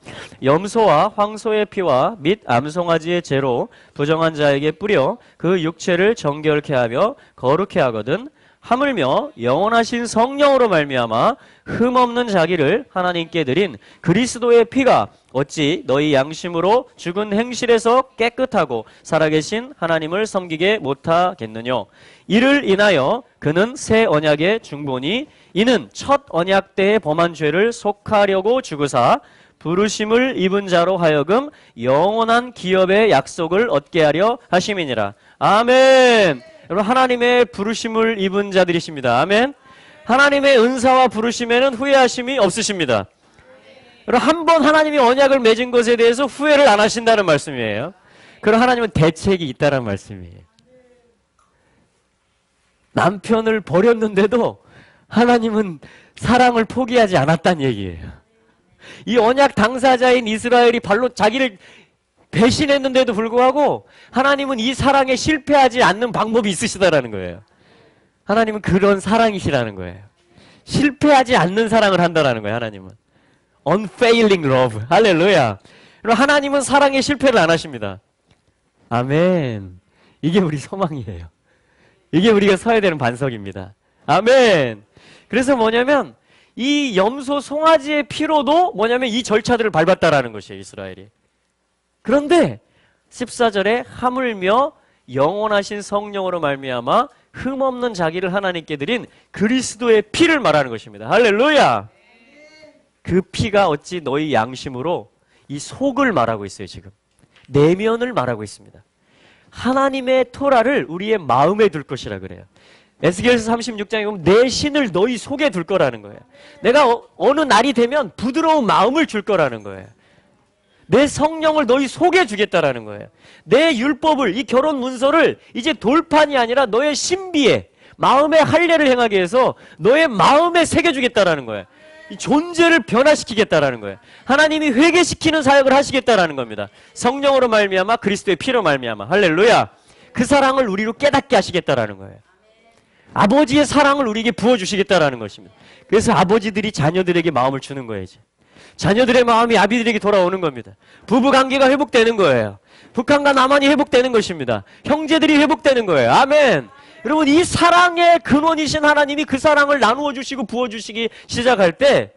염소와 황소의 피와 및 암송아지의 죄로 부정한 자에게 뿌려 그 육체를 정결케 하며 거룩케 하거든 하물며 영원하신 성령으로 말미암아 흠없는 자기를 하나님께 드린 그리스도의 피가 어찌 너희 양심으로 죽은 행실에서 깨끗하고 살아계신 하나님을 섬기게 못하겠느냐. 이를 인하여 그는 새 언약의 중보니 이는 첫 언약 때의 범한 죄를 속하려고 죽으사 부르심을 입은 자로 하여금 영원한 기업의 약속을 얻게 하려 하심이니라. 아멘. 여러분, 하나님의 부르심을 입은 자들이십니다. 아멘. 하나님의 은사와 부르심에는 후회하심이 없으십니다. 여러분, 한 번 하나님이 언약을 맺은 것에 대해서 후회를 안 하신다는 말씀이에요. 그럼 하나님은 대책이 있다는 말씀이에요. 남편을 버렸는데도 하나님은 사랑을 포기하지 않았다는 얘기예요. 이 언약 당사자인 이스라엘이 발로 자기를 배신했는데도 불구하고 하나님은 이 사랑에 실패하지 않는 방법이 있으시다라는 거예요. 하나님은 그런 사랑이시라는 거예요. 실패하지 않는 사랑을 한다라는 거예요. 하나님은 unfailing love. 할렐루야. 하나님은 사랑에 실패를 안 하십니다. 아멘. 이게 우리 소망이에요. 이게 우리가 서야 되는 반석입니다. 아멘. 그래서 뭐냐면 이 염소 송아지의 피로도 뭐냐면 이 절차들을 밟았다라는 것이에요. 이스라엘이. 그런데 14절에 하물며 영원하신 성령으로 말미암아 흠없는 자기를 하나님께 드린 그리스도의 피를 말하는 것입니다. 할렐루야. 그 피가 어찌 너희 양심으로 이 속을 말하고 있어요. 지금 내면을 말하고 있습니다. 하나님의 토라를 우리의 마음에 둘 것이라 그래요. 에스겔서 36장에 보면 내 신을 너희 속에 둘 거라는 거예요. 내가 어느 날이 되면 부드러운 마음을 줄 거라는 거예요. 내 성령을 너희 속에 주겠다라는 거예요. 내 율법을, 이 결혼 문서를 이제 돌판이 아니라 너의 신비에, 마음의 할례를 행하게 해서 너의 마음에 새겨주겠다라는 거예요. 이 존재를 변화시키겠다라는 거예요. 하나님이 회개시키는 사역을 하시겠다라는 겁니다. 성령으로 말미암아 그리스도의 피로 말미암아. 할렐루야. 그 사랑을 우리로 깨닫게 하시겠다라는 거예요. 아버지의 사랑을 우리에게 부어주시겠다라는 것입니다. 그래서 아버지들이 자녀들에게 마음을 주는 거예요. 이제. 자녀들의 마음이 아비들에게 돌아오는 겁니다. 부부관계가 회복되는 거예요. 북한과 남한이 회복되는 것입니다. 형제들이 회복되는 거예요. 아멘. 여러분, 이 사랑의 근원이신 하나님이 그 사랑을 나누어 주시고 부어 주시기 시작할 때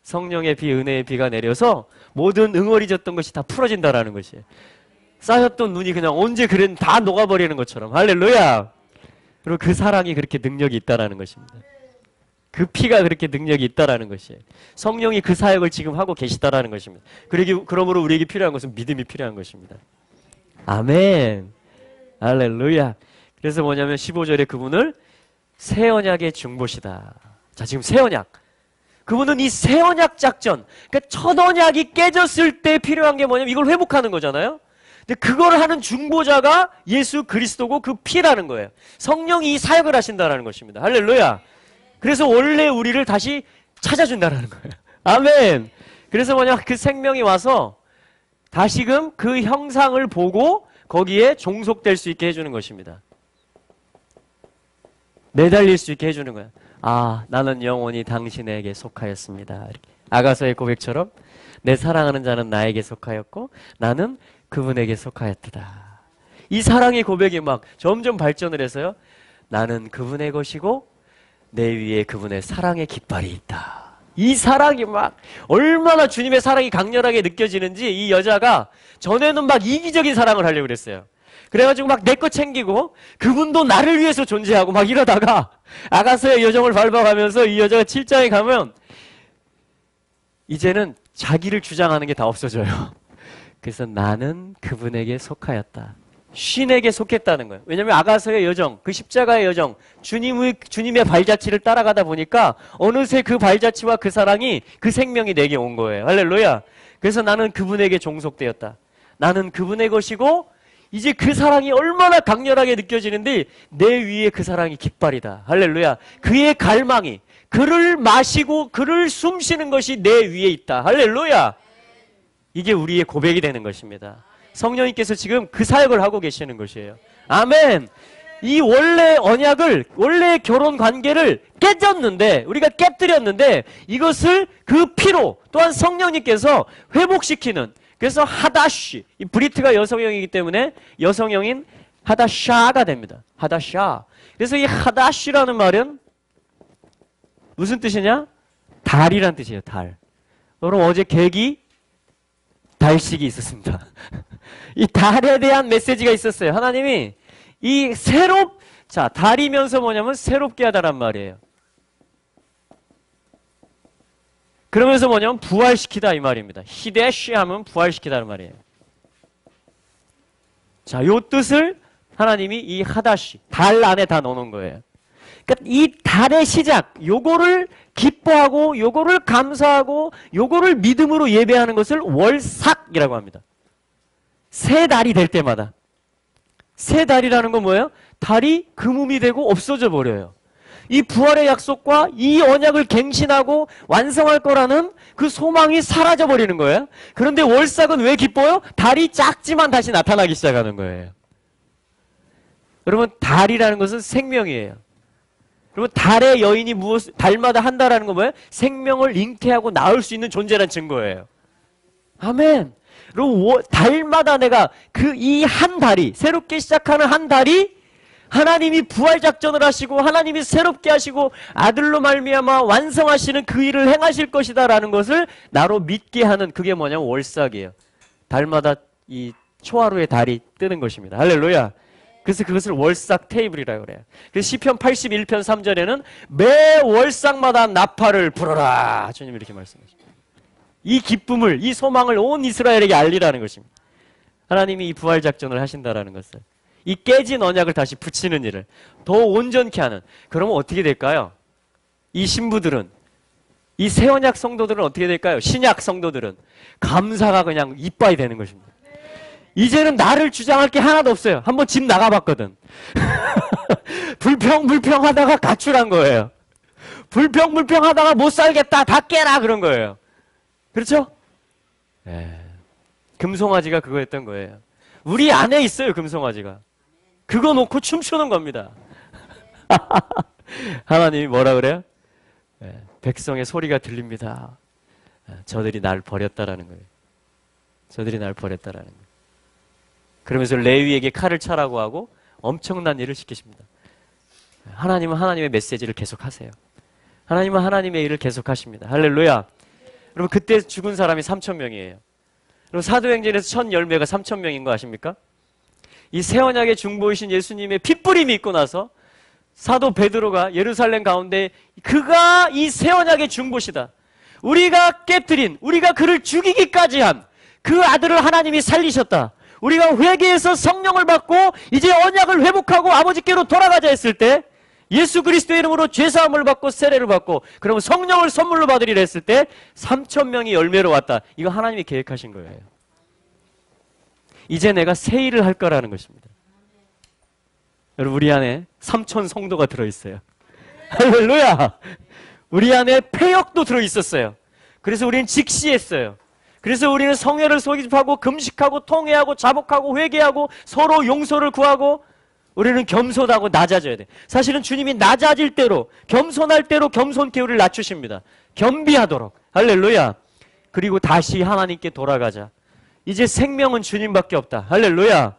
성령의 비, 은혜의 비가 내려서 모든 응어리졌던 것이 다 풀어진다라는 것이에요. 쌓였던 눈이 그냥 언제 그랬는 다 녹아버리는 것처럼. 할렐루야. 그리고 그 사랑이 그렇게 능력이 있다라는 것입니다. 그 피가 그렇게 능력이 있다라는 것이에요. 성령이 그 사역을 지금 하고 계시다라는 것입니다. 그러므로 우리에게 필요한 것은 믿음이 필요한 것입니다. 아멘. 할렐루야. 그래서 뭐냐면 15절에 그분을 새 언약의 중보시다. 자, 지금 새 언약. 그분은 이 새 언약 작전, 그러니까 첫 언약이 깨졌을 때 필요한 게 뭐냐면 이걸 회복하는 거잖아요. 근데 그걸 하는 중보자가 예수 그리스도고 그 피라는 거예요. 성령이 이 사역을 하신다라는 것입니다. 할렐루야. 그래서 원래 우리를 다시 찾아준다라는 거예요. 아멘. 그래서 그 생명이 와서 다시금 그 형상을 보고 거기에 종속될 수 있게 해주는 것입니다. 매달릴 수 있게 해주는 거야. 아, 나는 영원히 당신에게 속하였습니다. 이렇게. 아가서의 고백처럼 내 사랑하는 자는 나에게 속하였고 나는 그분에게 속하였다. 이 사랑의 고백이 막 점점 발전을 해서요. 나는 그분의 것이고 내 위에 그분의 사랑의 깃발이 있다. 이 사랑이 막 얼마나 주님의 사랑이 강렬하게 느껴지는지 이 여자가 전에는 막 이기적인 사랑을 하려고 그랬어요. 그래가지고 막 내 거 챙기고 그분도 나를 위해서 존재하고 막 이러다가 아가서의 여정을 밟아가면서 이 여자가 7장에 가면 이제는 자기를 주장하는 게 다 없어져요. 그래서 나는 그분에게 속하였다. 신에게 속했다는 거예요. 왜냐하면 아가서의 여정, 그 십자가의 여정, 주님의 발자취를 따라가다 보니까 어느새 그 발자취와 그 사랑이, 그 생명이 내게 온 거예요. 할렐루야. 그래서 나는 그분에게 종속되었다. 나는 그분의 것이고 이제 그 사랑이 얼마나 강렬하게 느껴지는데 내 위에 그 사랑이 깃발이다. 할렐루야. 그의 갈망이, 그를 마시고 그를 숨쉬는 것이 내 위에 있다. 할렐루야. 이게 우리의 고백이 되는 것입니다. 성령님께서 지금 그 사역을 하고 계시는 것이에요. 아멘. 이 원래 언약을, 원래 결혼 관계를 깨졌는데, 우리가 깨뜨렸는데 이것을 그 피로 또한 성령님께서 회복시키는, 그래서 하다쉬, 이 브리트가 여성형이기 때문에 여성형인 하다샤가 됩니다. 하다샤. 그래서 이 하다쉬라는 말은 무슨 뜻이냐? 달이란 뜻이에요. 달. 여러분 어제 계기 달식이 있었습니다. 이 달에 대한 메시지가 있었어요. 하나님이 이 자, 달이면서 뭐냐면 새롭게 하다란 말이에요. 그러면서 뭐냐면 부활시키다 이 말입니다. 히데시 하면 부활시키다는 말이에요. 자, 요 뜻을 하나님이 이 하다시, 달 안에 다 넣어놓은 거예요. 그러니까 이 달의 시작, 요거를 기뻐하고 요거를 감사하고 요거를 믿음으로 예배하는 것을 월삭이라고 합니다. 새 달이 될 때마다. 새 달이라는 건 뭐예요? 달이 금음이 되고 없어져 버려요. 이 부활의 약속과 이 언약을 갱신하고 완성할 거라는 그 소망이 사라져 버리는 거예요. 그런데 월삭은 왜 기뻐요? 달이 작지만 다시 나타나기 시작하는 거예요. 여러분 달이라는 것은 생명이에요. 그러면 달의 여인이 달마다 한다라는 건 뭐예요? 생명을 잉태하고 낳을 수 있는 존재라는 증거예요. 아멘. 그리고 달마다 내가 이 한 달이, 새롭게 시작하는 한 달이 하나님이 부활 작전을 하시고 하나님이 새롭게 하시고 아들로 말미암아 완성하시는 그 일을 행하실 것이다라는 것을 나로 믿게 하는, 그게 뭐냐면 월삭이에요. 달마다 이 초하루의 달이 뜨는 것입니다. 할렐루야. 그래서 그것을 월삭 테이블이라고 그래요. 그래서 시편 81편 3절에는 매 월삭마다 나팔을 불어라. 주님 이렇게 말씀하십니다. 이 기쁨을, 이 소망을 온 이스라엘에게 알리라는 것입니다. 하나님이 이 부활 작전을 하신다라는 것을, 이 깨진 언약을 다시 붙이는 일을 더 온전케 하는. 그러면 어떻게 될까요? 이 신부들은, 이 새 언약 성도들은 어떻게 될까요? 신약 성도들은 감사가 그냥 이빠이 되는 것입니다. 이제는 나를 주장할 게 하나도 없어요. 한번 집 나가봤거든. 불평 하다가 가출한 거예요. 불평 하다가 못 살겠다, 다 깨라, 그런 거예요. 그렇죠? 금송아지가 그거였던 거예요. 우리 안에 있어요, 금송아지가. 그거 놓고 춤추는 겁니다. 하나님이 뭐라 그래요? 백성의 소리가 들립니다. 저들이 날 버렸다라는 거예요. 저들이 날 버렸다라는 거예요. 그러면서 레위에게 칼을 차라고 하고 엄청난 일을 시키십니다. 하나님은 하나님의 메시지를 계속하세요. 하나님은 하나님의 일을 계속하십니다. 할렐루야. 여러분 그때 죽은 사람이 3,000명이에요. 그럼 사도행전에서 1,010매가 3,000명인 거 아십니까? 이 새 언약의 중보이신 예수님의 핏뿌림이 있고 나서 사도 베드로가 예루살렘 가운데 그가 이 새 언약의 중보시다. 우리가 깨뜨린, 우리가 그를 죽이기까지 한 그 아들을 하나님이 살리셨다. 우리가 회개해서 성령을 받고 이제 언약을 회복하고 아버지께로 돌아가자 했을 때 예수 그리스도의 이름으로 죄사함을 받고 세례를 받고 그러면 성령을 선물로 받으리라 했을 때 3,000명이 열매로 왔다. 이거 하나님이 계획하신 거예요. 이제 내가 새 일을 할 거라는 것입니다. 여러분 우리 안에 3,000 성도가 들어있어요. 할렐루야. 우리 안에 폐역도 들어있었어요. 그래서 우리는 직시했어요. 그래서 우리는 성회를 소집하고 금식하고 통회하고 자복하고 회개하고 서로 용서를 구하고 우리는 겸손하고 낮아져야 돼. 사실은 주님이 낮아질 대로 겸손할 대로 겸손케 우리를 낮추십니다. 겸비하도록. 할렐루야. 그리고 다시 하나님께 돌아가자. 이제 생명은 주님밖에 없다. 할렐루야.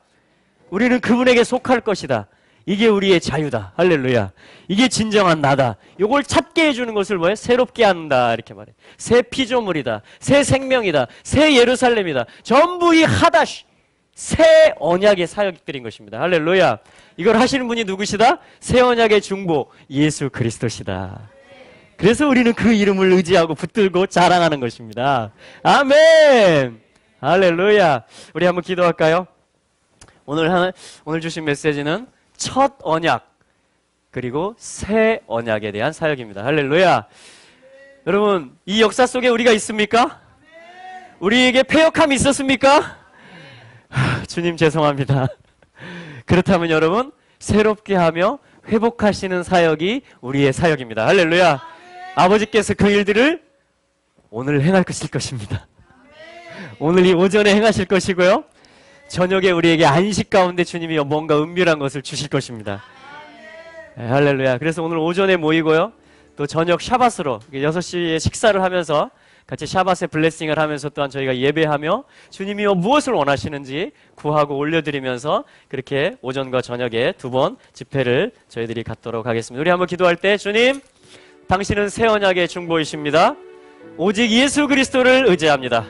우리는 그분에게 속할 것이다. 이게 우리의 자유다. 할렐루야. 이게 진정한 나다. 이걸 찾게 해주는 것을 뭐예요? 새롭게 한다. 이렇게 말해. 새 피조물이다. 새 생명이다. 새 예루살렘이다. 전부 이 하다시. 새 언약의 사역들인 것입니다. 할렐루야. 이걸 하시는 분이 누구시다? 새 언약의 중보 예수 그리스도시다. 그래서 우리는 그 이름을 의지하고 붙들고 자랑하는 것입니다. 아멘. 할렐루야. 우리 한번 기도할까요? 오늘 주신 메시지는 첫 언약, 그리고 새 언약에 대한 사역입니다. 할렐루야. 여러분, 이 역사 속에 우리가 있습니까? 우리에게 패역함이 있었습니까? 주님 죄송합니다. 그렇다면 여러분, 새롭게 하며 회복하시는 사역이 우리의 사역입니다. 할렐루야. 아버지께서 그 일들을 오늘 행할 것입니다. 오늘 이 오전에 행하실 것이고요. 저녁에 우리에게 안식 가운데 주님이 뭔가 은밀한 것을 주실 것입니다. 네, 할렐루야. 그래서 오늘 오전에 모이고요. 또 저녁 샤밧으로 6시에 식사를 하면서 같이 샤밧의 블레싱을 하면서 또한 저희가 예배하며 주님이 무엇을 원하시는지 구하고 올려드리면서 그렇게 오전과 저녁에 2번 집회를 저희들이 갖도록 하겠습니다. 우리 한번 기도할 때, 주님, 당신은 새 언약의 중보이십니다. 오직 예수 그리스도를 의지합니다.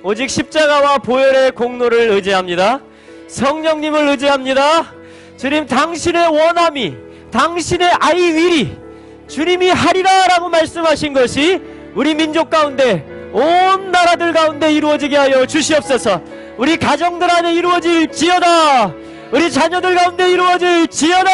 오직 십자가와 보혈의 공로를 의지합니다. 성령님을 의지합니다. 주님, 당신의 원함이, 당신의 아이 윌이 주님이 하리라 라고 말씀하신 것이 우리 민족 가운데, 온 나라들 가운데 이루어지게 하여 주시옵소서. 우리 가정들 안에 이루어질지어다. 우리 자녀들 가운데 이루어질지어다.